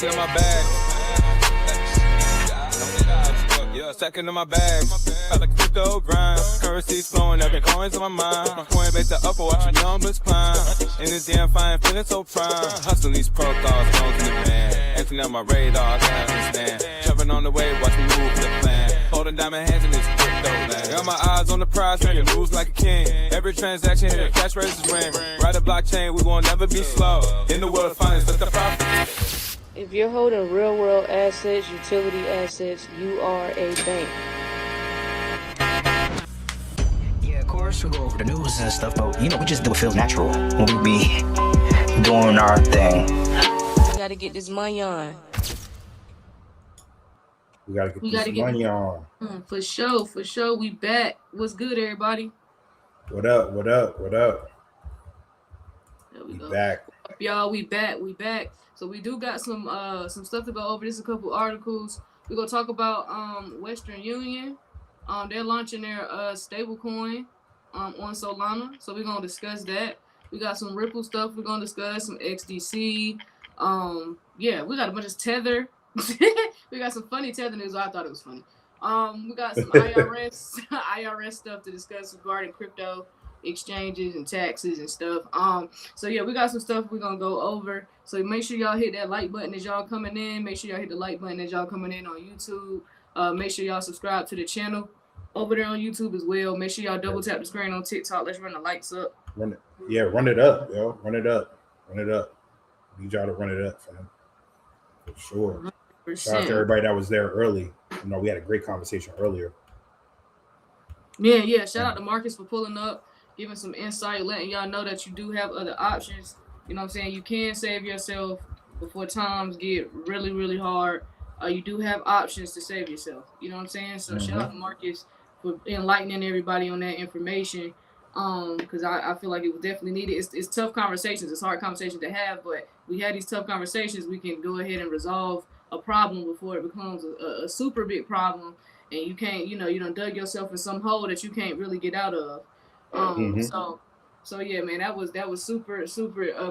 stacking in my bag. Yeah, stacking in my bag. Got a crypto grind. Currency's flowing, every coin's on my mind. My coin base the upper, watching numbers climb. In this damn fine, feeling so prime. Hustling these protocols, known to the man. Emptying out my radar, I can't understand. Jumping on the wave, watch me move the plan. Holding diamond hands in this crypto land. Got my eyes on the prize, making moves like a king. Every transaction hit a cash registers ring. Ride a blockchain, we won't never be slow. In the world of finance, that's the profit. If you're holding real world assets, utility assets, you are a bank. Yeah, of course, we go over the news and stuff, but we just do what feels natural when we be doing our thing. We gotta get this money on. We gotta get this money on. For sure. We back. What's good, everybody? What up? There we We go. back. Y'all, we back. So we do got some stuff to go over. This is a couple articles. We're gonna talk about Western Union. They're launching their stablecoin on Solana. So we're gonna discuss that. We got some Ripple stuff we're gonna discuss, some XDC. Yeah, we got a bunch of Tether. We got some funny Tether news. I thought it was funny. We got some IRS stuff to discuss regarding crypto exchanges and taxes and stuff. So yeah, we got some stuff we're gonna go over. So make sure y'all hit that like button as y'all coming in. Make sure y'all hit the like button as y'all coming in on YouTube. Make sure y'all subscribe to the channel over there on YouTube as well. Make sure y'all double tap the screen on TikTok. Let's run the likes up. Run it up, yo. Run it up. Need y'all to run it up, fam. For sure. 100%. Shout out to everybody that was there early. We had a great conversation earlier. Yeah. Shout out to Marcus for pulling up, giving some insight, letting y'all know that you do have other options. You know what I'm saying? You can save yourself before times get really, really hard. You do have options to save yourself. You know what I'm saying? So shout out to Marcus for enlightening everybody on that information. Because I feel like it was definitely needed. It's tough conversations. It's hard conversations to have, but we had these tough conversations. We can go ahead and resolve a problem before it becomes a super big problem. And you can't, you done dug yourself in some hole that you can't really get out of. So yeah, man, that was super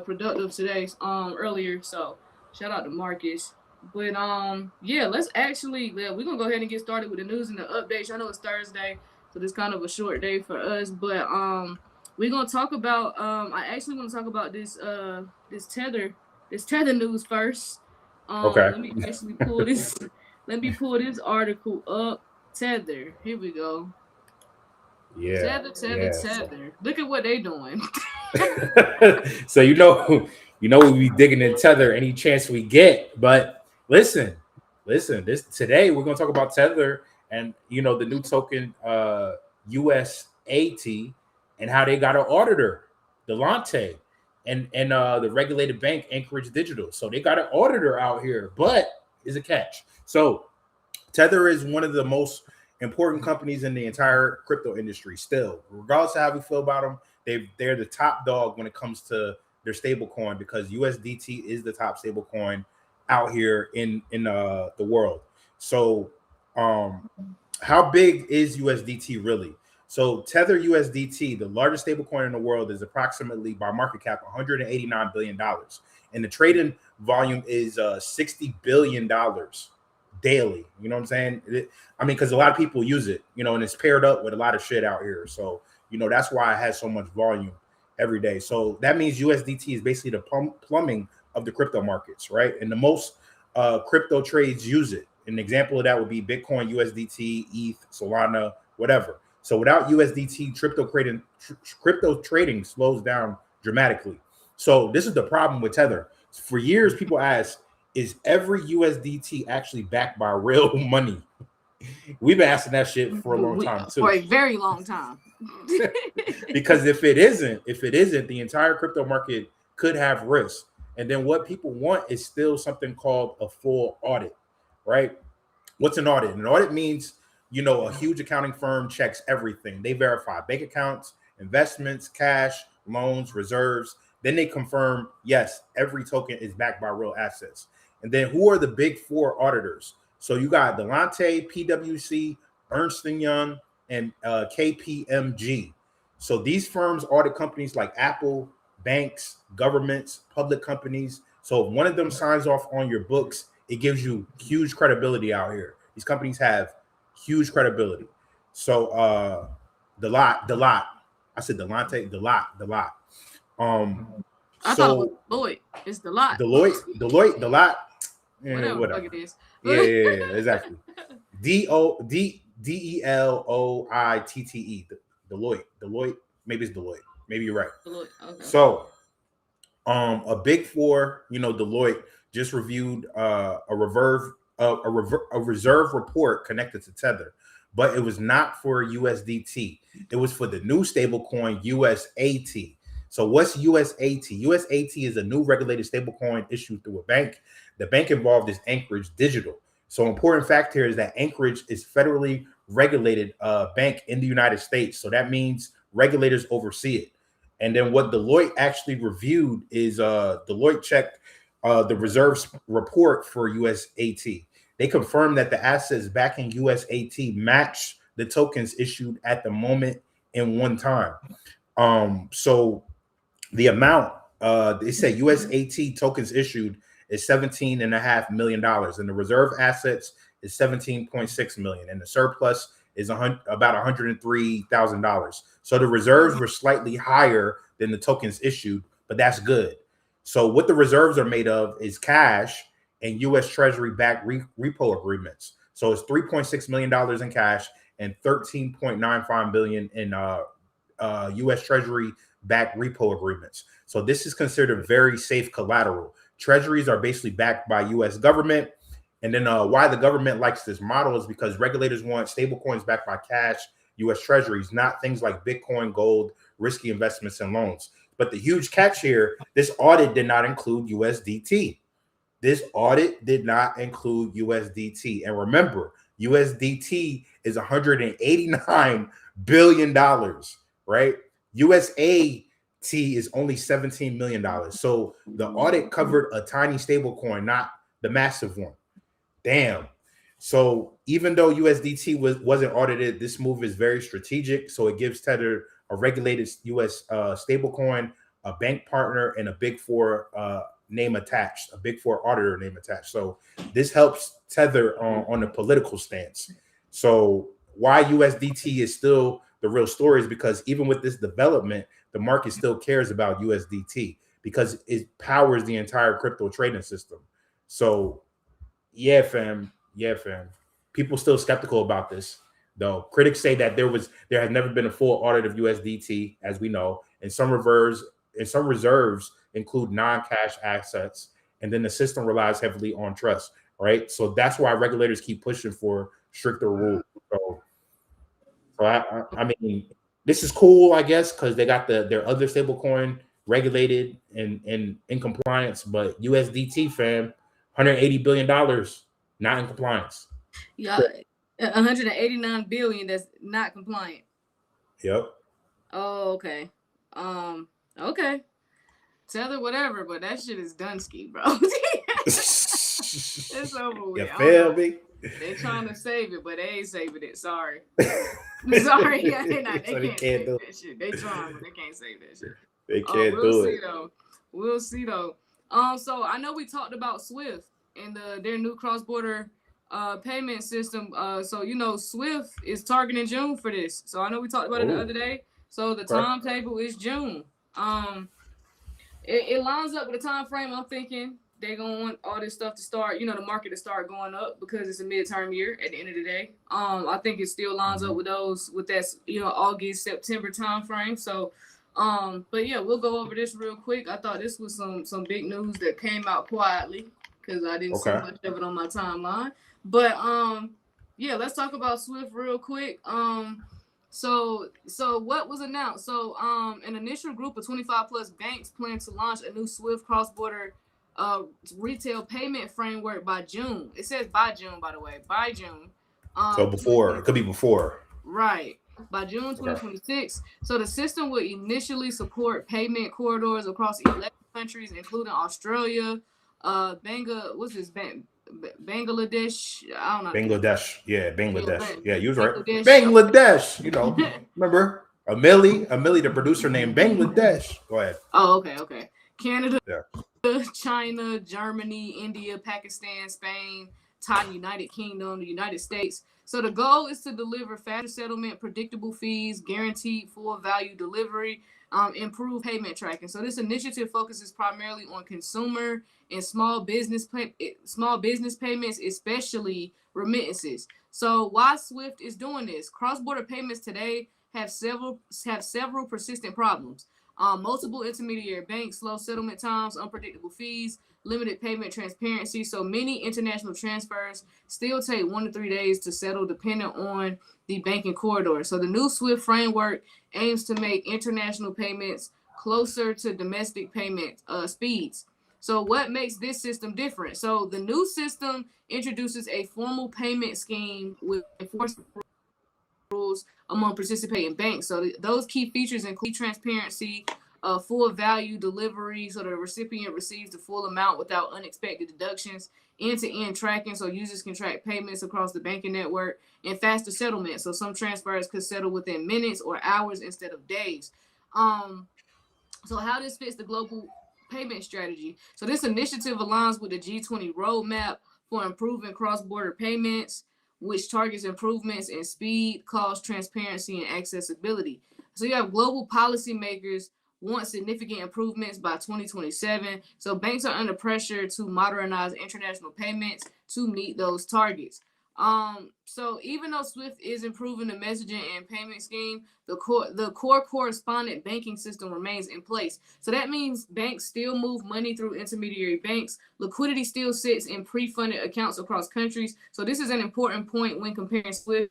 productive today, earlier. So shout out to Marcus. But yeah, we're gonna go ahead and get started with the news and the updates. I know it's Thursday, so this kind of a short day for us. But we're gonna talk about I actually want to talk about this Tether news first. Okay. Let me actually pull this. Let me pull this article up. Tether. Here we go. Yeah. Tether. Look at what they doing. So we be digging in Tether any chance we get. But listen. Today we're gonna talk about Tether and the new token USAT and how they got an auditor, Delonte, and the regulated bank Anchorage Digital. So they got an auditor out here, but is a catch. So Tether is one of the most important companies in the entire crypto industry still. Regardless of how we feel about them, they're the top dog when it comes to their stable coin, because USDT is the top stable coin out here in the world. So how big is USDT really? So Tether USDT, the largest stable coin in the world, is approximately, by market cap, $189 billion. And the trading volume is $60 billion daily. You know what I'm saying? Because a lot of people use it, and it's paired up with a lot of shit out here. So, that's why it has so much volume every day. So that means USDT is basically the plumbing of the crypto markets, right? And the most crypto trades use it. An example of that would be Bitcoin, USDT, ETH, Solana, whatever. So without USDT, crypto trading slows down dramatically. So this is the problem with Tether. For years, people ask, is every USDT actually backed by real money? We've been asking that shit for a long time too. For a very long time. Because if it isn't, the entire crypto market could have risk. And then what people want is still something called a full audit, right? What's an audit? An audit means, a huge accounting firm checks everything. They verify bank accounts, investments, cash, loans, reserves. Then they confirm, yes, every token is backed by real assets. And then who are the big four auditors? So you got Delonte, PwC, Ernst & Young, and KPMG. So these firms audit companies like Apple, banks, governments, public companies. So if one of them signs off on your books, it gives you huge credibility out here. These companies have huge credibility. So the lot. I said Delonte, the lot. I thought it was Deloitte. It's the lot. Deloitte, the lot. Whatever the fuck it is. Yeah, exactly. Deloitte. Deloitte. Maybe it's Deloitte. Maybe you're right. Deloitte. Okay. So, a big four, Deloitte just reviewed a reserve report connected to Tether, but it was not for USDT. It was for the new stablecoin USAT. So what's USAT? USAT is a new regulated stablecoin issued through a bank. The bank involved is Anchorage Digital. So important fact here is that Anchorage is federally regulated bank in the United States. So that means regulators oversee it. And then what Deloitte actually reviewed is Deloitte checked the reserves report for USAT. They confirmed that the assets backing USAT match the tokens issued at the moment in one time. So the amount they said USAT tokens issued is $17.5 million, and the reserve assets is $17.6 million, and the surplus is about $103,000. So the reserves were slightly higher than the tokens issued, but that's good. So what the reserves are made of is cash and U.S. Treasury-backed repo agreements. So it's $3.6 million in cash and $13.95 billion in U.S. Treasury-backed repo agreements. So this is considered very safe collateral. Treasuries are basically backed by U.S. government. And then why the government likes this model is because regulators want stablecoins backed by cash, U.S. Treasuries, not things like Bitcoin, gold, risky investments, and loans. But the huge catch here, this audit did not include USDT. This audit did not include USDT. And remember, USDT is $189 billion, right? USAT is only $17 million. So the audit covered a tiny stable coin, not the massive one. Damn. So even though USDT wasn't audited, this move is very strategic. So it gives Tether a regulated U.S. Stablecoin, a bank partner, and a Big Four name attached, a Big Four auditor name attached. So this helps Tether on the political stance. So why USDT is still the real story is because even with this development, the market still cares about USDT because it powers the entire crypto trading system. So yeah, fam. People still skeptical about this, though. Critics say that there has never been a full audit of USDT, as we know, and some reserves include non-cash assets, and then the system relies heavily on trust, right? So that's why regulators keep pushing for stricter rules. So I mean, this is cool, I guess, because they got their other stablecoin regulated and in compliance, but USDT, fam, $180 billion not in compliance. Yeah, 189 billion that's not compliant. Yep. Oh, okay. Okay. Tether, whatever, but that shit is done ski, bro. It's over with. You feel me? They're trying to save it, but they ain't saving it. Sorry. Sorry. Yeah, they can't save that shit. They trying, but they can't save that shit. They can't do it. We'll see though. So I know we talked about Swift and their new cross-border payment system. So Swift is targeting June for this. So I know we talked about it the other day. So the timetable is June. It lines up with the time frame. I'm thinking they're gonna want all this stuff to start, the market to start going up because it's a midterm year at the end of the day. I think it still lines up with that August, September time frame. So but yeah, we'll go over this real quick. I thought this was some big news that came out quietly because I didn't see much of it on my timeline. But yeah, let's talk about Swift real quick. So what was announced? So an initial group of 25 plus banks plan to launch a new Swift cross-border retail payment framework by June. It says by June, by the way, by June. So before, it could be before. Right. By June 2026. So the system will initially support payment corridors across 11 countries, including Australia, Bangladesh. I don't know. Bangladesh. Yeah, Bangladesh. Yeah, you was right. Bangladesh. Bangladesh. Remember Amelie, the producer named Bangladesh. Go ahead. Oh, okay. Canada. Yeah. China, Germany, India, Pakistan, Spain, Thailand, United Kingdom, the United States. So the goal is to deliver faster settlement, predictable fees, guaranteed full value delivery, improve payment tracking. So this initiative focuses primarily on consumer and small business payments, especially remittances. So why Swift is doing this? Cross-border payments today have several persistent problems. Multiple intermediary banks, slow settlement times, unpredictable fees, limited payment transparency. So many international transfers still take 1 to 3 days to settle, depending on the banking corridor. So the new SWIFT framework aims to make international payments closer to domestic payment speeds. So what makes this system different? So the new system introduces a formal payment scheme with enforcement rules among participating banks. So those key features include transparency, full value delivery, so the recipient receives the full amount without unexpected deductions, end-to-end tracking, so users can track payments across the banking network, and faster settlement. So some transfers could settle within minutes or hours instead of days. So how this fits the global payment strategy. So this initiative aligns with the G20 roadmap for improving cross-border payments, which targets improvements in speed, cost, transparency, and accessibility. So you have global policymakers want significant improvements by 2027. So banks are under pressure to modernize international payments to meet those targets. So even though Swift is improving the messaging and payment scheme, the core correspondent banking system remains in place. So that means banks still move money through intermediary banks. Liquidity still sits in pre-funded accounts across countries. So this is an important point when comparing Swift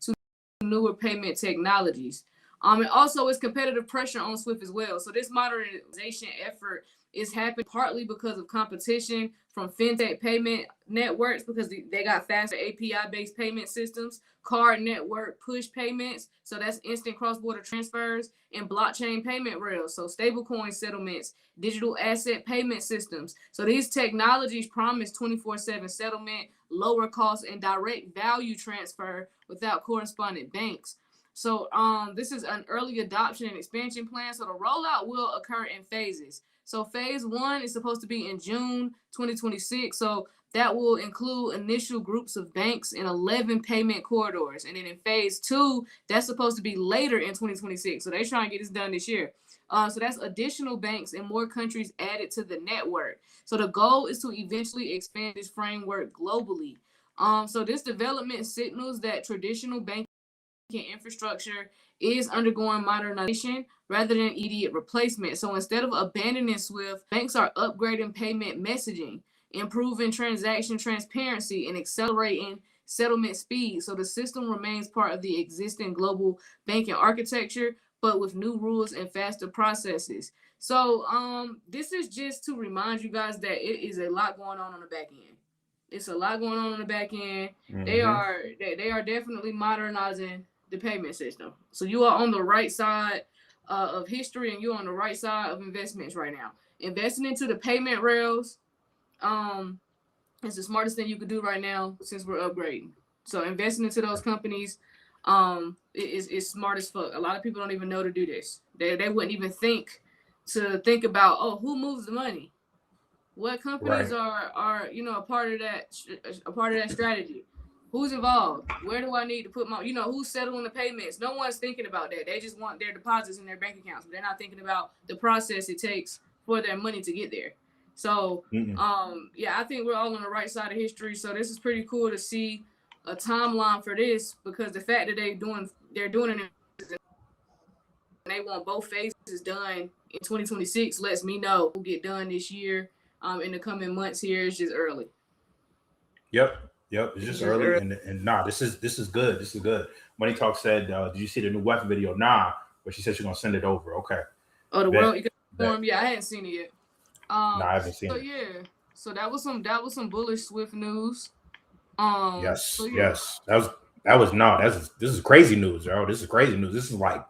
to newer payment technologies. And also it's competitive pressure on Swift as well. So this modernization effort is happening partly because of competition from fintech payment networks, because they got faster API-based payment systems, card network push payments, so that's instant cross-border transfers, and blockchain payment rails, so stablecoin settlements, digital asset payment systems. So these technologies promise 24/7 settlement, lower costs, and direct value transfer without correspondent banks. So this is an early adoption and expansion plan. So the rollout will occur in phases. So phase 1 is supposed to be in June 2026. So that will include initial groups of banks in 11 payment corridors. And then in phase 2, that's supposed to be later in 2026. So they're trying to get this done this year. So that's additional banks and more countries added to the network. So the goal is to eventually expand this framework globally. So this development signals that traditional banking infrastructure is undergoing modernization rather than immediate replacement. So instead of abandoning Swift, banks are upgrading payment messaging, improving transaction transparency, and accelerating settlement speed. So the system remains part of the existing global banking architecture, but with new rules and faster processes. So this is just to remind you guys that it is a lot going on the back end. It's a lot going on the back end. Mm-hmm. They are definitely modernizing the payment system. So you are on the right side of history, and you're on the right side of investments right now. Investing into the payment rails is the smartest thing you could do right now since we're upgrading. So investing into those companies is smart as fuck. A lot of people don't even know to do this. They wouldn't even think about, oh, who moves the money? What companies are a part of that strategy? Who's involved? Where do I need to put my, who's settling the payments? No one's thinking about that. They just want their deposits in their bank accounts, but they're not thinking about the process it takes for their money to get there. So, I think we're all on the right side of history. So this is pretty cool to see a timeline for this, because the fact that they're doing it, and they want both phases done in 2026 lets me know we'll get done this year. In the coming months here, it's just early. Yep, it's just early. And nah, this is good. This is good. Money Talk said, did you see the new weapon video? Nah, but she said she's gonna send it over. Okay. Oh, the world economic. Yeah, I hadn't seen it yet. No, I haven't seen it. So yeah, so that was some bullish Swift news. Yes. This is crazy news, yo. This is crazy news. This is like,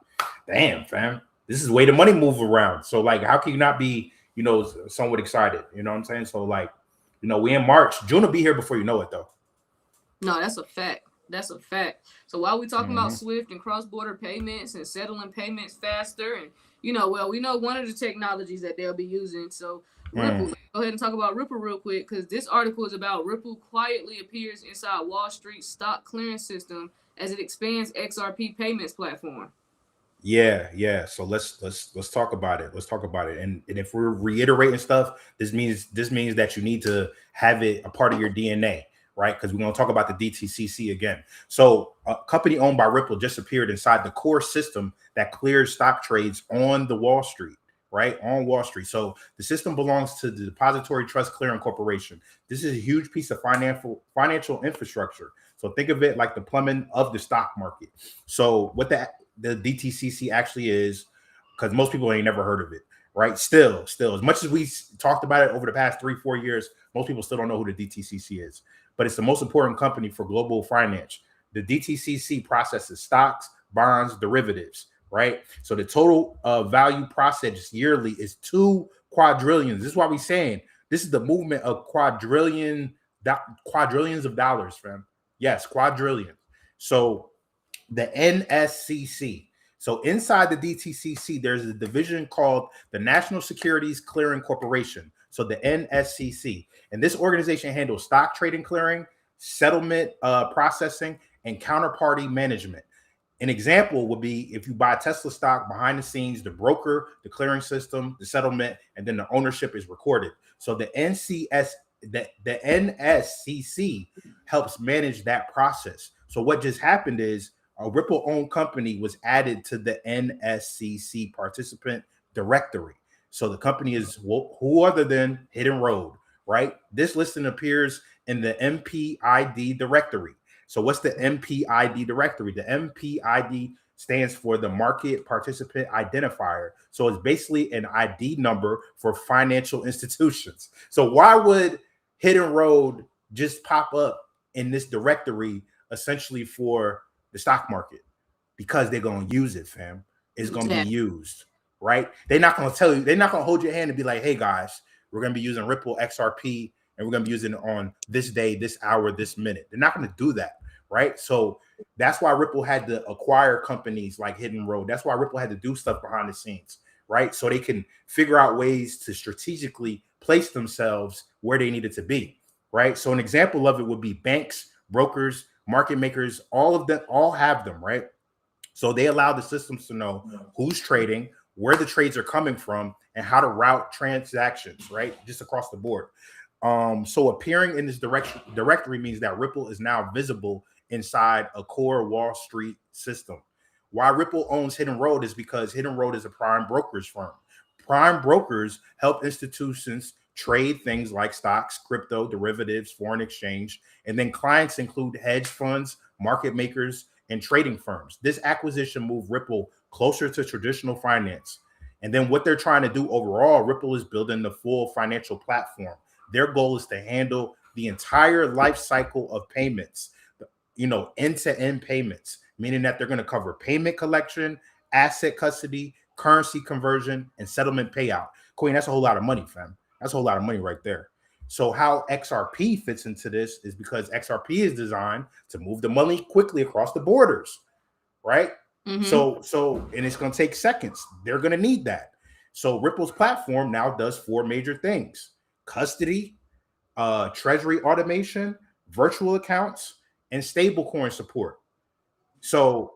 damn, fam. This is the way the money move around. So like, how can you not be, somewhat excited? You know what I'm saying? So like, we in March. June will be here before you know it, though. No, that's a fact. So while we talking about Swift and cross-border payments and settling payments faster, and we know one of the technologies that they'll be using. So Ripple. Let's go ahead and talk about Ripple real quick, because this article is about Ripple quietly appears inside Wall Street stock clearing system as it expands XRP payments platform. Yeah. So let's talk about it. Let's talk about it. And if we're reiterating stuff, this means that you need to have it a part of your DNA, right? Because we're going to talk about the DTCC again. So a company owned by Ripple just appeared inside the core system that clears stock trades on the Wall Street, right? On Wall Street. So the system belongs to the Depository Trust Clearing Corporation. This is a huge piece of financial infrastructure. So think of it like the plumbing of the stock market. So what the DTCC actually is, because most people ain't never heard of it, right? Still, as much as we talked about it over the past 3-4 years, most people still don't know who the DTCC is. But it's the most important company for global finance. The DTCC processes stocks, bonds, derivatives, right? So the total value processed yearly is 2 quadrillions. This is why we're saying this is the movement of quadrillions of dollars, fam. Yes, quadrillion. So the NSCC. So inside the DTCC, there's a division called the National Securities Clearing Corporation. So the NSCC. And this organization handles stock trading clearing, settlement processing, and counterparty management. An example would be if you buy Tesla stock, behind the scenes, the broker, the clearing system, the settlement, and then the ownership is recorded. So the NSCC helps manage that process. So what just happened is a Ripple-owned company was added to the NSCC participant directory. So the company is who other than Hidden Road, right? This listing appears in the MPID directory. So what's the MPID directory? The MPID stands for the Market Participant Identifier. So it's basically an ID number for financial institutions. So why would Hidden Road just pop up in this directory essentially for the stock market? Because they're going to use it, fam. It's going to be used, right? They're not going to tell you, they're not going to hold your hand and be like, hey guys, we're going to be using Ripple XRP and we're going to be using it on this day, this hour, this minute. They're not going to do that, right? So that's why Ripple had to acquire companies like Hidden Road. That's why Ripple had to do stuff behind the scenes, right? So they can figure out ways to strategically place themselves where they needed to be, right? So an example of it would be banks, brokers, market makers, all of them, all have them, right? So they allow the systems to know who's trading, where the trades are coming from, and how to route transactions, right? Just across the board. So appearing in this directory means that Ripple is now visible inside a core Wall Street system. Why Ripple owns Hidden Road is because Hidden Road is a prime brokerage firm. Prime brokers help institutions trade things like stocks, crypto, derivatives, foreign exchange, and then clients include hedge funds, market makers, and trading firms. This acquisition moved Ripple closer to traditional finance. And then what they're trying to do overall, Ripple is building the full financial platform. Their goal is to handle the entire life cycle of payments, end-to-end payments, meaning that they're going to cover payment collection, asset custody, currency conversion, and settlement payout. Kween, that's a whole lot of money, fam. That's a whole lot of money right there. So how XRP fits into this is because XRP is designed to move the money quickly across the borders, right? Mm-hmm. So, and it's going to take seconds. They're going to need that. So Ripple's platform now does 4 major things: custody, treasury automation, virtual accounts, and stablecoin support. So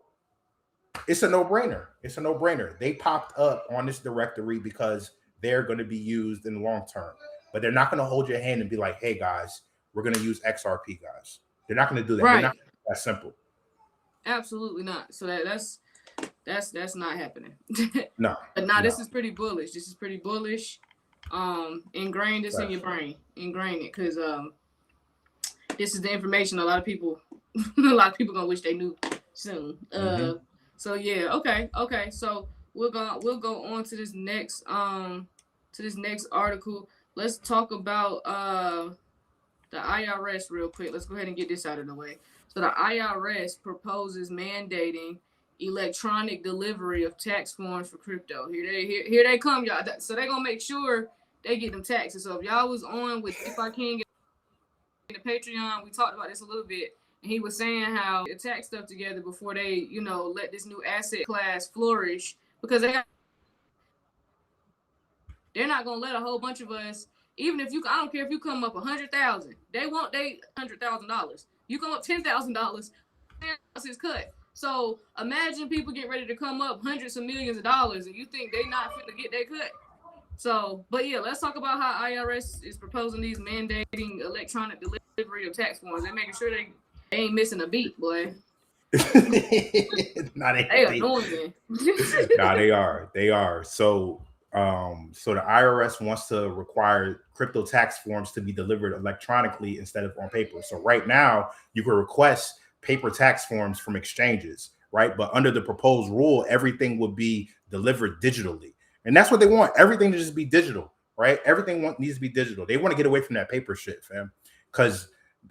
it's a no-brainer. It's a no-brainer. They popped up on this directory because they're going to be used in the long term. But they're not going to hold your hand and be like, hey, guys, we're going to use XRP, guys. They're not going to do that. Right. They're not that simple. Absolutely not. So that's not happening. No. But no, this is pretty bullish. This is pretty bullish. Ingrain this in your brain. Ingrain it, because this is the information a lot of people gonna wish they knew soon. So yeah, okay. So we'll go on to this next article. Let's talk about the IRS real quick. Let's go ahead and get this out of the way. So the IRS proposes mandating electronic delivery of tax forms for crypto. Here they come, y'all. So they're gonna make sure they get them taxes. So if y'all was on with If I Can Get the Patreon, we talked about this a little bit, and he was saying how they tax stuff together before they, let this new asset class flourish, because they're not gonna let a whole bunch of us Even if I don't care if you come up 100,000, they want they $100,000. You come up $10,000, is cut. So imagine people get ready to come up hundreds of millions of dollars, and you think they not finna get that cut. So, but yeah, let's talk about how IRS is proposing these mandating electronic delivery of tax forms. They're making sure they ain't missing a beat, boy. Nah, they annoying. Nah, they are. So the IRS wants to require crypto tax forms to be delivered electronically instead of on paper. So right now you can request paper tax forms from exchanges, right? But under the proposed rule, everything would be delivered digitally. And that's what they want. Everything to just be digital, right? Everything needs to be digital. They want to get away from that paper shit, fam. Because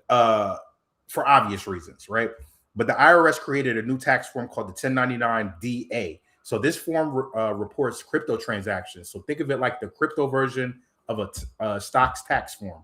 for obvious reasons, right? But the IRS created a new tax form called the 1099-DA. So this form reports crypto transactions. So think of it like the crypto version of a stocks tax form.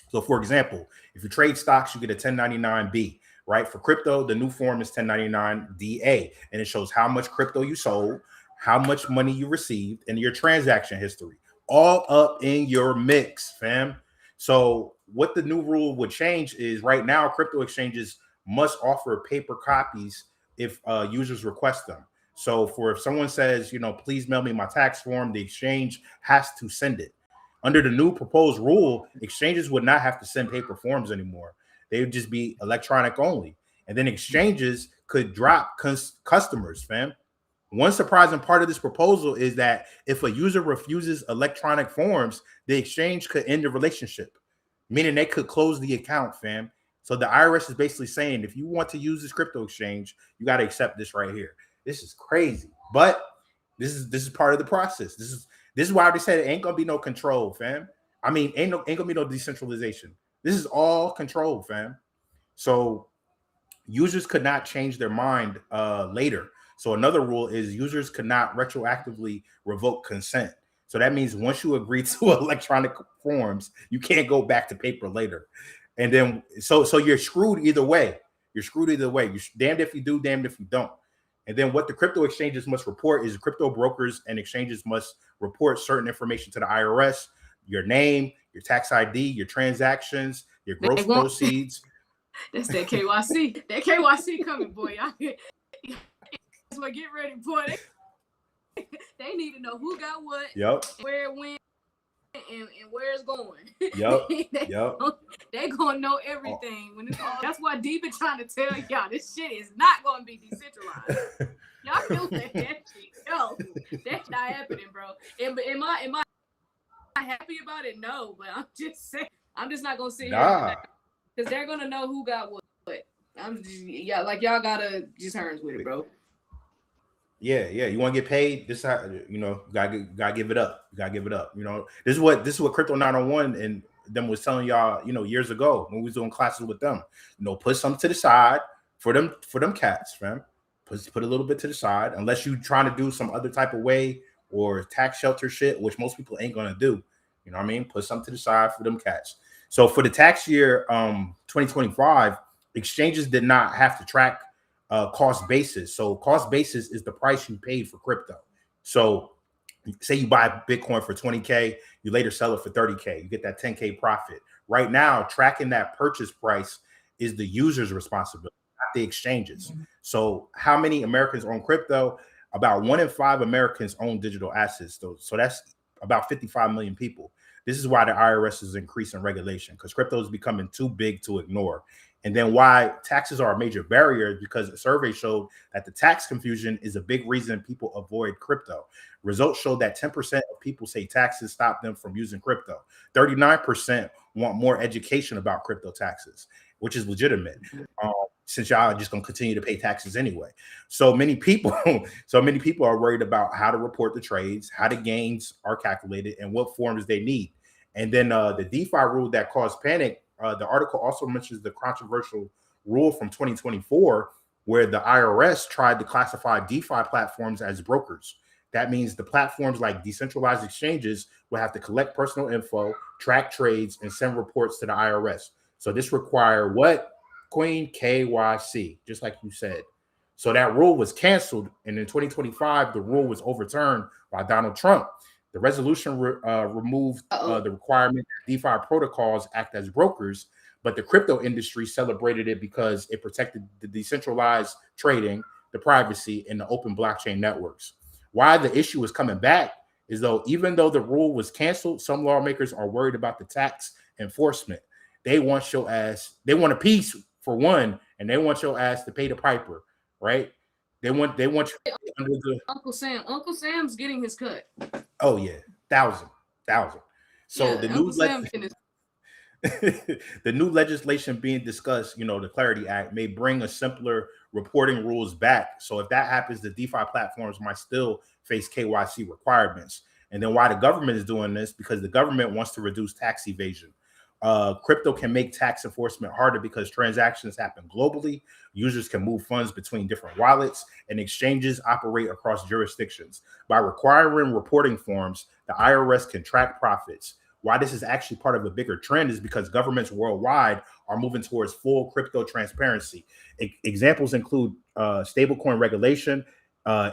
So for example, if you trade stocks, you get a 1099-B, right? For crypto, the new form is 1099-DA, and it shows how much crypto you sold, how much money you received, and your transaction history, all up in your mix, fam. So what the new rule would change is right now, crypto exchanges must offer paper copies if users request them. So if someone says, please mail me my tax form, the exchange has to send it. Under the new proposed rule, exchanges would not have to send paper forms anymore. They would just be electronic only. And then exchanges could drop customers, fam. One surprising part of this proposal is that if a user refuses electronic forms, the exchange could end the relationship, meaning they could close the account, fam. So the IRS is basically saying, if you want to use this crypto exchange, you got to accept this right here. This is crazy, but this is part of the process. This is why they said it ain't gonna be no control, fam. I mean, ain't gonna be no decentralization. This is all control, fam. So users could not change their mind later. So another rule is users could not retroactively revoke consent. So that means once you agree to electronic forms, you can't go back to paper later. And then so you're screwed either way. You're screwed either way. You're damned if you do, damned if you don't. And then what the crypto exchanges must report is crypto brokers and exchanges must report certain information to the IRS: your name, your tax ID, your transactions, your gross proceeds. That's that KYC. That KYC coming, boy. That's what, get ready, boy. They need to know who got what, where it went, and where it's going. They gonna know everything when it's all. That's why Deep been trying to tell y'all this shit is not gonna be decentralized. Y'all feel that shit? No, that's not happening, bro. Am I happy about it? No, but I'm just saying. I'm just not gonna sit here because they're gonna know who got what. I'm just, y'all gotta just turns with it, bro. Yeah. You want to get paid? This how gotta give it up. You gotta give it up. This is what Crypto 901 and them was telling y'all, years ago when we was doing classes with them. Put something to the side for them cats, fam. Put a little bit to the side, unless you trying to do some other type of way or tax shelter shit, which most people ain't gonna do. You know what I mean? Put something to the side for them cats. So for the tax year 2025, exchanges did not have to track cost basis. So cost basis is the price you paid for crypto. So say you buy Bitcoin for 20K, you later sell it for 30K, you get that 10K profit. Right now, tracking that purchase price is the user's responsibility, not the exchanges. So how many Americans own crypto? About 1 in 5 Americans own digital assets. So that's about 55 million people. This is why the IRS is increasing regulation, because crypto is becoming too big to ignore. And then why taxes are a major barrier, because a survey showed that the tax confusion is a big reason people avoid crypto. Results show that 10% of people say taxes stop them from using crypto. 39% want more education about crypto taxes, which is legitimate, since y'all are just going to continue to pay taxes anyway. So many people are worried about how to report the trades, how the gains are calculated, and what forms they need. And then the DeFi rule that caused panic, the article also mentions the controversial rule from 2024, where the IRS tried to classify DeFi platforms as brokers. That means the platforms like decentralized exchanges will have to collect personal info, track trades, and send reports to the IRS. So this require what? Kween, KYC, just like you said. So that rule was canceled, and in 2025, the rule was overturned by Donald Trump. The resolution removed the requirement that DeFi protocols act as brokers, but the crypto industry celebrated it because it protected the decentralized trading, the privacy, and the open blockchain networks. Why the issue is coming back is though, even though the rule was canceled, some lawmakers are worried about the tax enforcement. They want your ass, they want a piece for one, and they want your ass to pay the piper, right? They want you under the Uncle Sam's getting his cut. Oh yeah, thousand. So yeah, the new legislation being discussed, the Clarity Act, may bring a simpler reporting rules back. So if that happens, the DeFi platforms might still face KYC requirements. And then why the government is doing this? Because the government wants to reduce tax evasion. Crypto can make tax enforcement harder because transactions happen globally. Users can move funds between different wallets, and exchanges operate across jurisdictions. By requiring reporting forms, the IRS can track profits. Why this is actually part of a bigger trend is because governments worldwide are moving towards full crypto transparency. Examples include stablecoin regulation,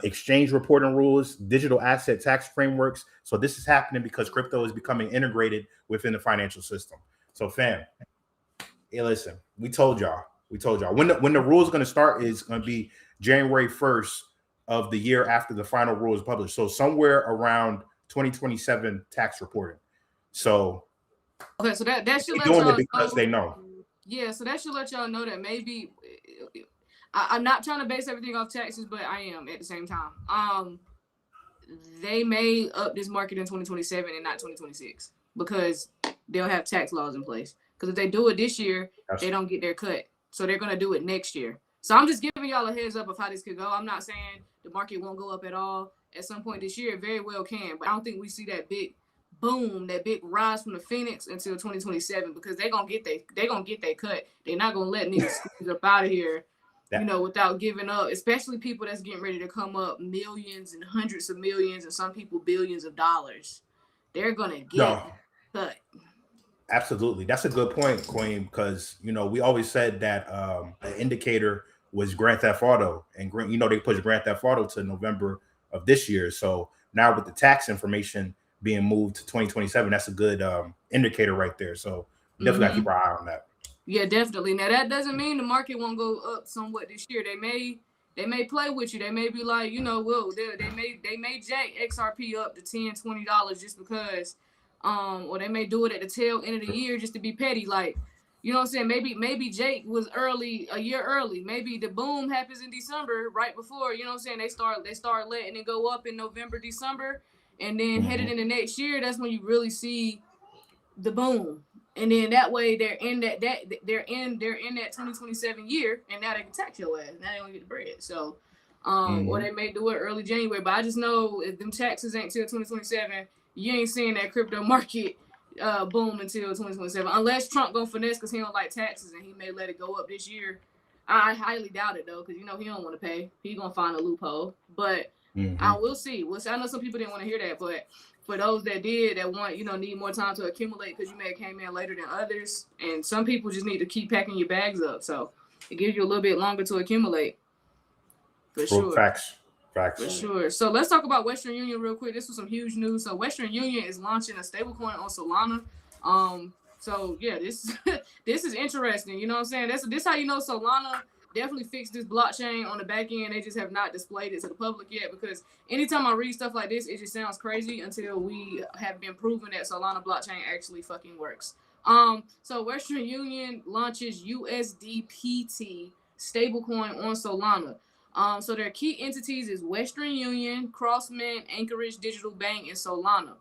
exchange reporting rules, digital asset tax frameworks. So this is happening because crypto is becoming integrated within the financial system. So fam, hey, listen, we told y'all when the rule is going to start is going to be January 1st of the year after the final rule is published. So somewhere around 2027 tax reporting. So okay, so that should let doing y'all it because they know. Yeah, so that should let y'all know that maybe I'm not trying to base everything off taxes, but I am at the same time. They may up this market in 2027 and not 2026 because they'll have tax laws in place. Because if they do it this year, they don't get their cut. So they're going to do it next year. So I'm just giving y'all a heads up of how this could go. I'm not saying the market won't go up at all. At some point this year, it very well can. But I don't think we see that big boom, that big rise from the Phoenix until 2027 because they're going to get their cut. They're not going to let niggas squeeze up out of here, without giving up, especially people that's getting ready to come up millions and hundreds of millions and some people billions of dollars. They're going to get cut. Absolutely. That's a good point, Kween, because, we always said that the indicator was Grand Theft Auto, and, they pushed Grand Theft Auto to November of this year. So now with the tax information being moved to 2027, that's a good indicator right there. So we definitely got to keep our eye on that. Yeah, definitely. Now that doesn't mean the market won't go up somewhat this year. They may play with you. They may be like, they may jack XRP up to $10-$20 just because, or they may do it at the tail end of the year just to be petty. Like, you know what I'm saying? Maybe Jake was a year early. Maybe the boom happens in December right before, you know what I'm saying? They start letting it go up in November, December, and then headed into next year, that's when you really see the boom. And then that way they're in that 2027 year, and now they can tax your ass. Now they don't get the bread. So, or they may do it early January. But I just know if them taxes ain't till 2027, you ain't seeing that crypto market boom until 2027, unless Trump go finesse because he don't like taxes and he may let it go up this year. I highly doubt it though, because he don't want to pay. He gonna find a loophole. But I will see. I know some people didn't want to hear that, but for those that did, that want, need more time to accumulate because you may have came in later than others. And some people just need to keep packing your bags up. So it gives you a little bit longer to accumulate. For sure. Facts. For sure. So let's talk about Western Union real quick. This was some huge news. So Western Union is launching a stablecoin on Solana. So yeah, this is interesting. You know what I'm saying? This how you know Solana definitely fixed this blockchain on the back end. They just have not displayed it to the public yet, because anytime I read stuff like this, it just sounds crazy until we have been proven that Solana blockchain actually fucking works. So Western Union launches USDPT stablecoin on Solana. So their key entities is Western Union, Crossmint, Anchorage Digital Bank, and Solana.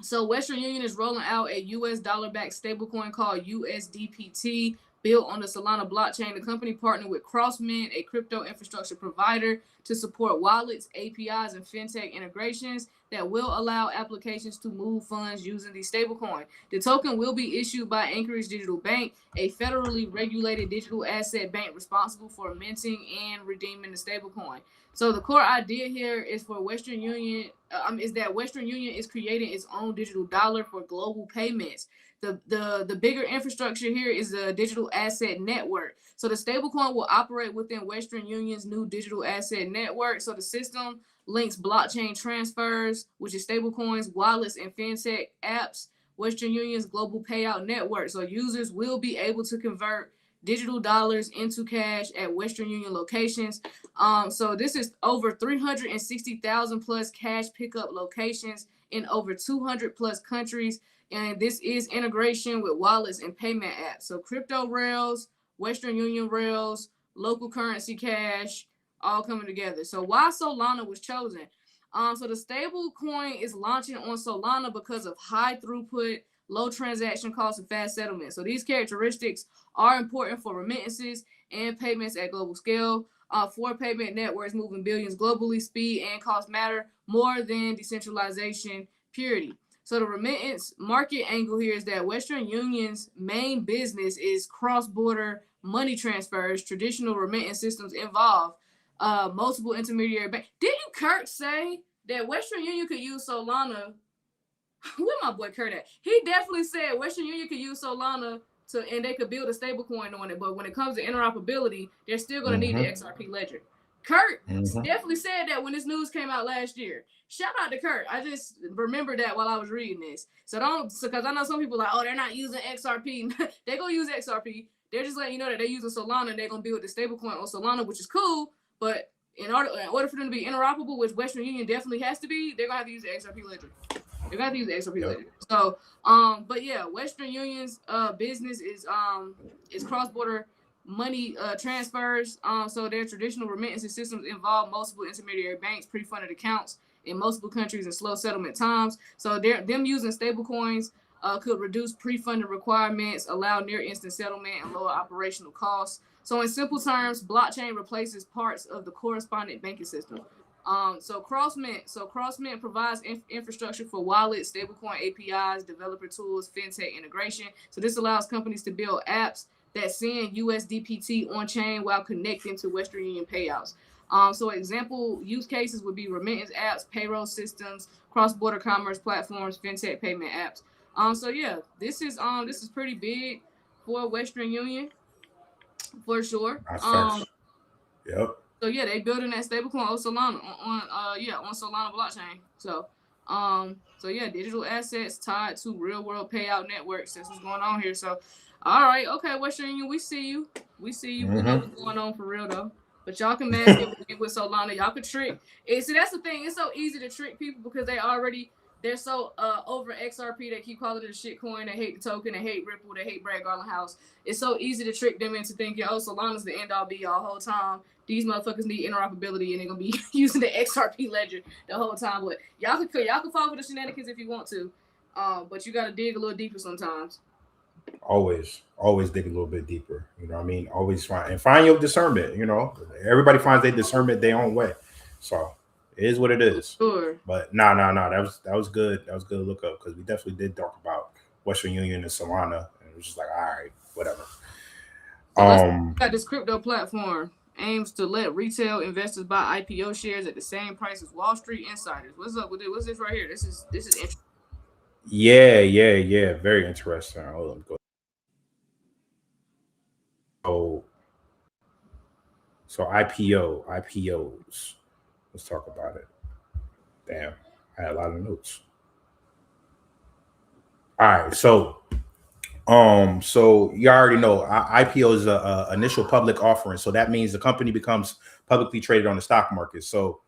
So Western Union is rolling out a US dollar-backed stablecoin called USDPT, built on the Solana blockchain. The company partnered with Crossmint, a crypto infrastructure provider, to support wallets, APIs, and fintech integrations that will allow applications to move funds using the stablecoin. The token will be issued by Anchorage Digital Bank, a federally regulated digital asset bank responsible for minting and redeeming the stablecoin. So the core idea here is for Western Union, is that Western Union is creating its own digital dollar for global payments. The bigger infrastructure here is the digital asset network. So the stablecoin will operate within Western Union's new digital asset network. So the system links blockchain transfers, which is stablecoins, wallets, and fintech apps. Western Union's global payout network. So users will be able to convert digital dollars into cash at Western Union locations. So this is over 360,000 plus cash pickup locations in over 200 plus countries. And this is integration with wallets and payment apps. So crypto rails, Western Union rails, local currency cash, all coming together. So why Solana was chosen? So the stable coin is launching on Solana because of high throughput, low transaction costs, and fast settlement. So these characteristics are important for remittances and payments at global scale. For payment networks moving billions globally, speed and cost matter more than decentralization purity. So the remittance market angle here is that Western Union's main business is cross-border money transfers. Traditional remittance systems involve multiple intermediary banks. Didn't Kurt say that Western Union could use Solana? Where my boy Kurt at? He definitely said Western Union could use Solana and they could build a stable coin on it. But when it comes to interoperability, they're still going to need the XRP ledger. Kurt definitely said that when this news came out last year. Shout out to Kurt. I just remembered that while I was reading this. Because I know some people are like, oh, they're not using XRP. They're going to use XRP. They're just letting you know that they're using Solana and they're going to build the stablecoin on Solana, which is cool. But in order for them to be interoperable, which Western Union definitely has to be, they're going to have to use the XRP ledger. They're going to have to use the XRP ledger. So, but yeah, Western Union's business is cross-border money transfers. So their traditional remittance systems involve multiple intermediary banks, pre-funded accounts in multiple countries and slow settlement times. So them using stablecoins could reduce pre-funded requirements, allow near instant settlement, and lower operational costs. So in simple terms, blockchain replaces parts of the correspondent banking system. So CrossMint provides infrastructure for wallets, stablecoin APIs, developer tools, fintech integration. So this allows companies to build apps that send USDPT on chain while connecting to Western Union payouts. So example use cases would be remittance apps, payroll systems, cross-border commerce platforms, fintech payment apps. So yeah, this is pretty big for Western Union for sure. Yep. So yeah, they building that stablecoin on Solana on Solana blockchain. So yeah, digital assets tied to real world payout networks. That's what's going on here. So all right, okay, Western Union, we see you. We know what's going on for real though. But y'all can mask it with Solana. Y'all could trick. See, that's the thing. It's so easy to trick people because they're so over XRP. They keep calling it a shit coin. They hate the token. They hate Ripple. They hate Brad Garland House. It's so easy to trick them into thinking, oh, Solana's the end all be all whole time. These motherfuckers need interoperability and they're gonna be using the XRP ledger the whole time. But y'all can fall for the shenanigans if you want to. But you gotta dig a little deeper sometimes. Always dig a little bit deeper. You know what I mean? Always find your discernment. You know, everybody finds their discernment their own way. So it is what it is. Sure. But no. That was good. That was good to look up because we definitely did talk about Western Union and Solana, and it was just like, all right, whatever. So got this crypto platform aims to let retail investors buy IPO shares at the same price as Wall Street insiders. What's up with it? What's this right here? This is interesting. Yeah. Very interesting. Hold on. Go. So IPOs. Let's talk about it. Damn, I had a lot of notes. All right, so you already know IPO is a initial public offering. So that means the company becomes publicly traded on the stock market. So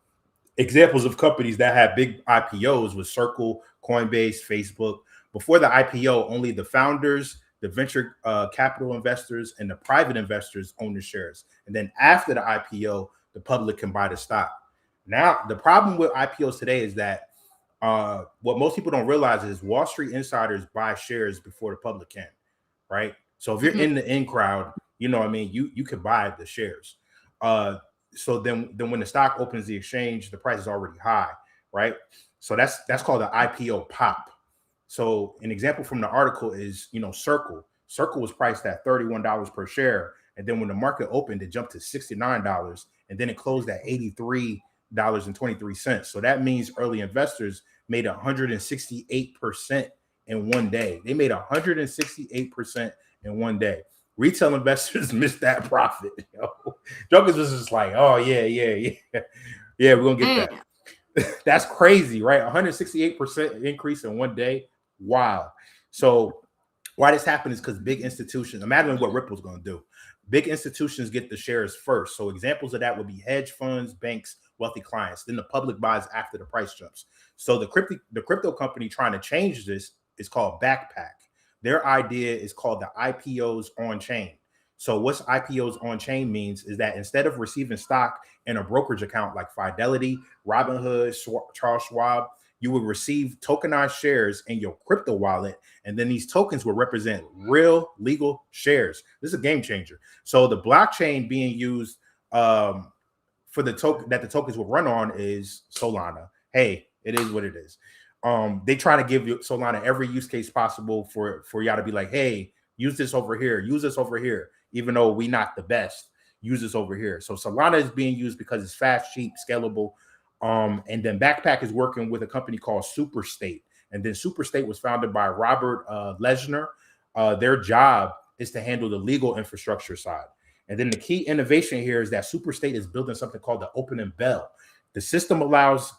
examples of companies that have big IPOs was Circle, Coinbase, Facebook. Before the IPO, only the founders, the venture capital investors, and the private investors own the shares. And then after the IPO, the public can buy the stock. Now, the problem with IPOs today is that what most people don't realize is Wall Street insiders buy shares before the public can, right? So if you're in the in crowd, you know what I mean, you can buy the shares. So then when the stock opens the exchange, the price is already high, right? So that's called an IPO pop. So an example from the article is, Circle. Circle was priced at $31 per share. And then when the market opened, it jumped to $69. And then it closed at $83.23. So that means early investors made 168% in one day. They made 168% in one day. Retail investors missed that profit. Jokers was just like, oh, yeah, we're going to get that. That's crazy, right? 168% increase in one day. Wow. So why this happened is because big institutions, imagine what Ripple's going to do. Big institutions get the shares first. So examples of that would be hedge funds, banks, wealthy clients. Then the public buys after the price jumps. So the crypto company trying to change this is called Backpack. Their idea is called the IPOs on chain. So what's IPOs on chain means is that instead of receiving stock in a brokerage account like Fidelity, Robinhood, Charles Schwab, you would receive tokenized shares in your crypto wallet, and then these tokens will represent real legal shares. This is a game changer. So the blockchain being used for the token that the tokens will run on is Solana. Hey, it is what it is. They try to give you Solana every use case possible for y'all to be like, hey, use this over here, use this over here, even though we not the best. Use this over here. So Solana is being used because it's fast, cheap, scalable. And then Backpack is working with a company called Superstate. And then Superstate was founded by Robert Lesner. Their job is to handle the legal infrastructure side. And then the key innovation here is that Superstate is building something called the opening bell. The system allows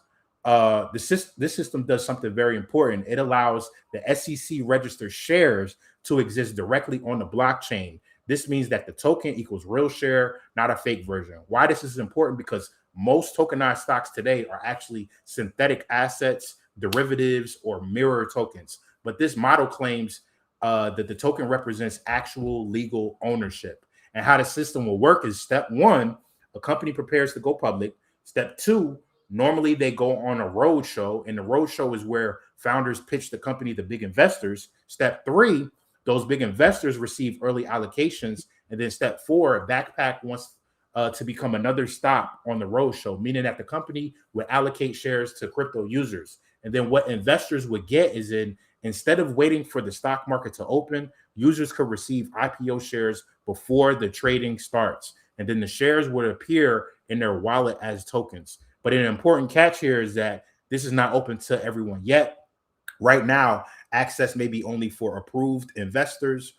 this system does something very important. It allows the SEC registered shares to exist directly on the blockchain. This means that the token equals real share, not a fake version. Why this is important? Because most tokenized stocks today are actually synthetic assets, derivatives, or mirror tokens. But this model claims that the token represents actual legal ownership. And how the system will work is step one, a company prepares to go public. Step two, normally they go on a roadshow, and the roadshow is where founders pitch the company to big investors. Step three, those big investors receive early allocations. And then step four, Backpack wants to become another stop on the roadshow, meaning that the company would allocate shares to crypto users. And then what investors would get is instead of waiting for the stock market to open, users could receive IPO shares before the trading starts. And then the shares would appear in their wallet as tokens. But an important catch here is that this is not open to everyone yet. Right now, access may be only for approved investors,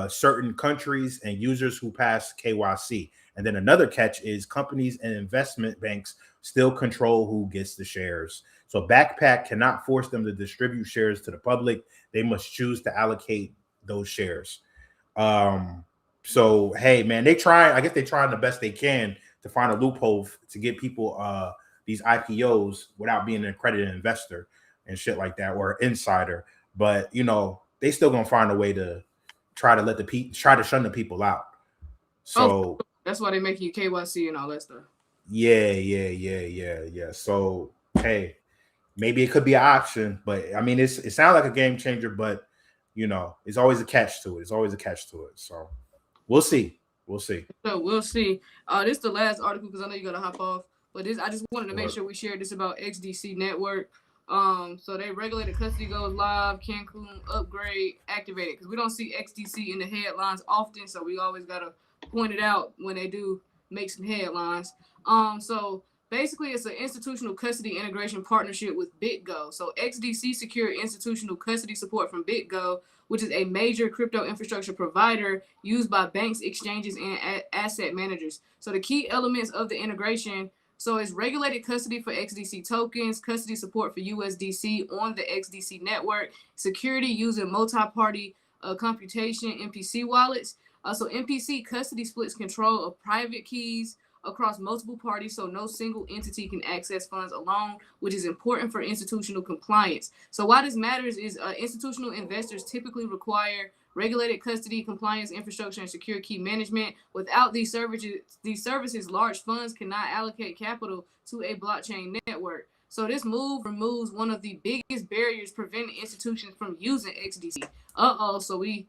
certain countries, and users who pass KYC. And then another catch is companies and investment banks still control who gets the shares. So Backpack cannot force them to distribute shares to the public. They must choose to allocate those shares. So, hey, man, I guess they're trying the best they can to find a loophole to get people these IPOs without being an accredited investor and shit like that, or insider. But, they still going to find a way to try to shun the people out. So that's why they make you KYC and all that stuff. Yeah. So, hey, maybe it could be an option, but I mean, it sounds like a game changer, but it's always a catch to it. So we'll see. So we'll see. This is the last article because I know you gotta hop off. But I just wanted to make sure we shared this about XDC network. So they regulated custody goes live, Cancun upgrade activated, because we don't see XDC in the headlines often, so we always gotta point it out when they do make some headlines. So basically it's an institutional custody integration partnership with BitGo. So XDC secured institutional custody support from BitGo, which is a major crypto infrastructure provider used by banks, exchanges, and asset managers. So the key elements of the integration, so it's regulated custody for XDC tokens, custody support for USDC on the XDC network, security using multi-party computation, MPC wallets. So MPC custody splits control of private keys across multiple parties, so no single entity can access funds alone, which is important for institutional compliance. So why this matters is institutional investors typically require regulated custody, compliance, infrastructure, and secure key management. Without these services, large funds cannot allocate capital to a blockchain network. So this move removes one of the biggest barriers preventing institutions from using XDC. So we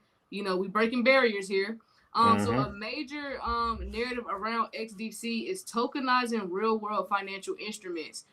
breaking barriers here. So a major narrative around XDC is tokenizing real-world financial instruments.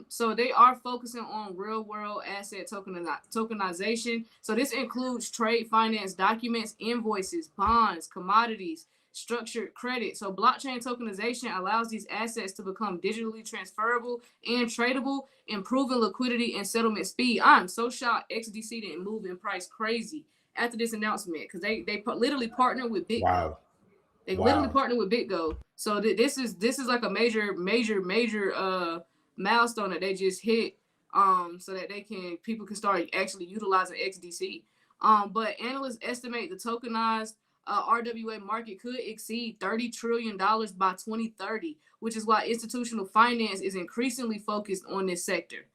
So they are focusing on real-world asset tokenization. So this includes trade finance documents, invoices, bonds, commodities, structured credit. So blockchain tokenization allows these assets to become digitally transferable and tradable, improving liquidity and settlement speed. I'm so shocked XDC didn't move in price crazy after this announcement, because they literally partnered with BitGo. Wow. Literally partnered with BitGo. So this is like a major milestone that they just hit, so that people can start actually utilizing XDC. But analysts estimate the tokenized RWA market could exceed $30 trillion by 2030, which is why institutional finance is increasingly focused on this sector.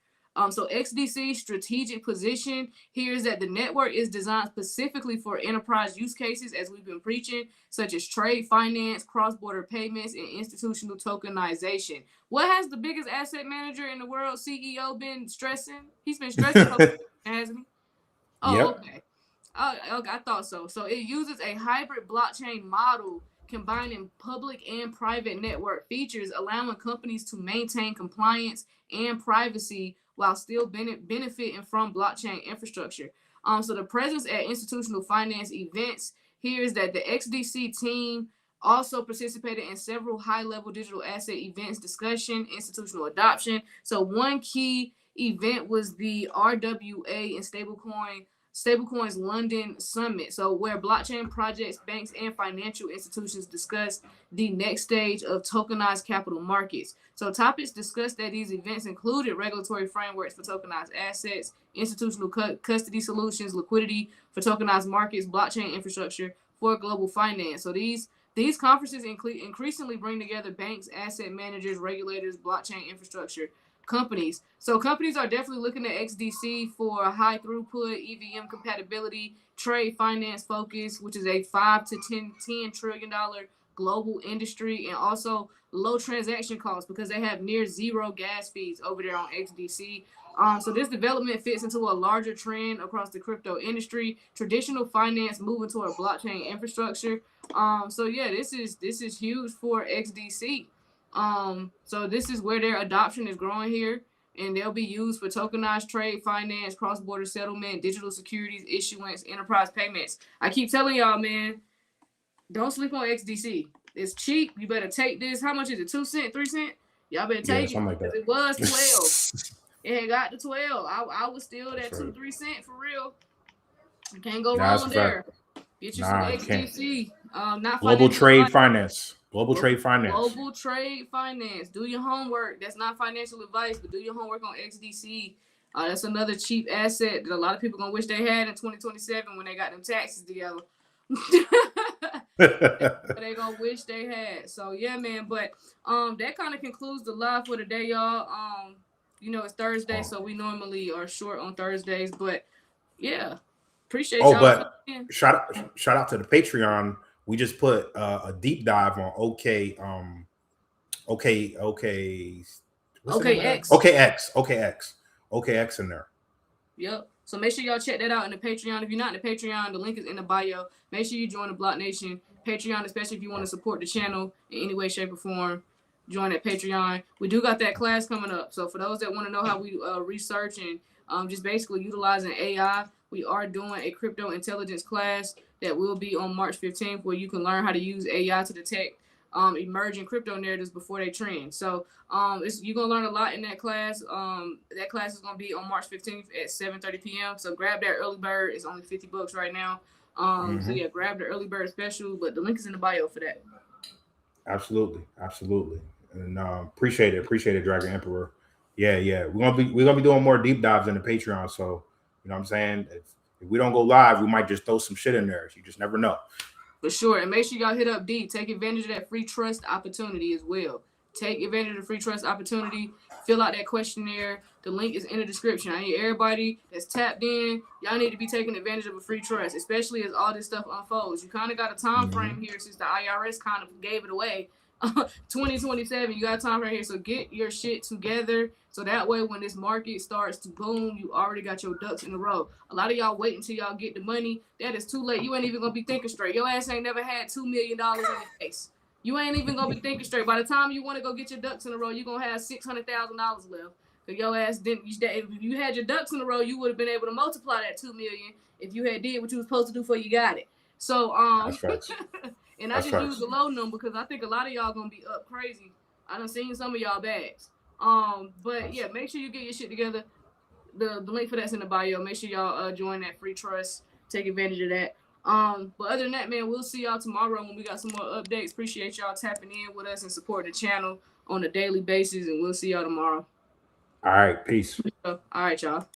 So XDC's strategic position here is that the network is designed specifically for enterprise use cases, as we've been preaching, such as trade finance, cross-border payments, and institutional tokenization. What has the biggest asset manager in the world, CEO, been stressing? He's been stressing, hasn't he? Oh, yep. Okay. Okay, I thought so. So it uses a hybrid blockchain model combining public and private network features, allowing companies to maintain compliance and privacy while still benefiting from blockchain infrastructure. So the presence at institutional finance events here is that the XDC team also participated in several high-level digital asset events, discussion, institutional adoption. So one key event was the RWA and Stablecoin's London Summit, so where blockchain projects, banks, and financial institutions discuss the next stage of tokenized capital markets. So topics discussed at these events included regulatory frameworks for tokenized assets, institutional custody solutions, liquidity for tokenized markets, blockchain infrastructure for global finance. So these conferences increasingly bring together banks, asset managers, regulators, blockchain infrastructure companies. So companies are definitely looking at XDC for high throughput, EVM compatibility, trade finance focus, which is a $5 to $10 trillion global industry, and also low transaction costs because they have near zero gas fees over there on XDC. So this development fits into a larger trend across the crypto industry, traditional finance moving toward blockchain infrastructure. So yeah, this is huge for XDC. So this is where their adoption is growing here, and they'll be used for tokenized trade, finance, cross-border settlement, digital securities, issuance, enterprise payments. I keep telling y'all, man, don't sleep on XDC. It's cheap. You better take this. How much is it? 2 cents, 3 cents? Y'all better take it. Like that. It was 12. It got to 12. I was still at 2-3 cents for real. You can't go wrong there. Get you some XDC. Not global trade finance. Global trade finance. Global trade finance. Do your homework. That's not financial advice, but do your homework on XDC. That's another cheap asset that a lot of people gonna wish they had in 2027 when they got them taxes together. They gonna wish they had. So yeah, man. But that kind of concludes the live for today, y'all. It's Thursday, so we normally are short on Thursdays, but yeah, appreciate y'all. But shout out to the Patreon. We just put a deep dive on OKX in there. Yep. So make sure y'all check that out in the Patreon. If you're not in the Patreon, the link is in the bio. Make sure you join the BlockNation Patreon, especially if you want to support the channel in any way, shape, or form. Join that Patreon. We do got that class coming up. So for those that want to know how we research and just basically utilizing AI, we are doing a crypto intelligence class that will be on March 15th, where you can learn how to use AI to detect emerging crypto narratives before they trend. So you're going to learn a lot in that class. That class is going to be on March 15th at 7:30 p.m. So grab that early bird. It's only $50 right now. So yeah, grab the early bird special, but the link is in the bio for that. Absolutely. And appreciate it, Dragon Emperor. Yeah. We're gonna be doing more deep dives in the Patreon. So you know what I'm saying? If we don't go live, we might just throw some shit in there. You just never know. For sure. And make sure y'all hit up D. Take advantage of that free trust opportunity as well. Take advantage of the free trust opportunity. Fill out that questionnaire. The link is in the description. I need everybody that's tapped in. Y'all need to be taking advantage of a free trust, especially as all this stuff unfolds. You kind of got a time frame here since the IRS kind of gave it away. 2027, you got time right here. So get your shit together. So that way, when this market starts to boom, you already got your ducks in a row. A lot of y'all wait until y'all get the money. That is too late. You ain't even gonna be thinking straight. Your ass ain't never had $2 million in your face. You ain't even gonna be thinking straight. By the time you want to go get your ducks in a row, you're gonna have $600,000 left. Cause your ass didn't. If you had your ducks in a row, you would have been able to multiply that $2 million if you had did what you was supposed to do before you got it. So and I just use the low number because I think a lot of y'all gonna be up crazy. I done seen some of y'all bags. But yeah, make sure you get your shit together. The link for that's in the bio. Make sure y'all join that free trust. Take advantage of that. But other than that, man, we'll see y'all tomorrow when we got some more updates. Appreciate y'all tapping in with us and supporting the channel on a daily basis, and we'll see y'all tomorrow. All right, peace. All right, y'all.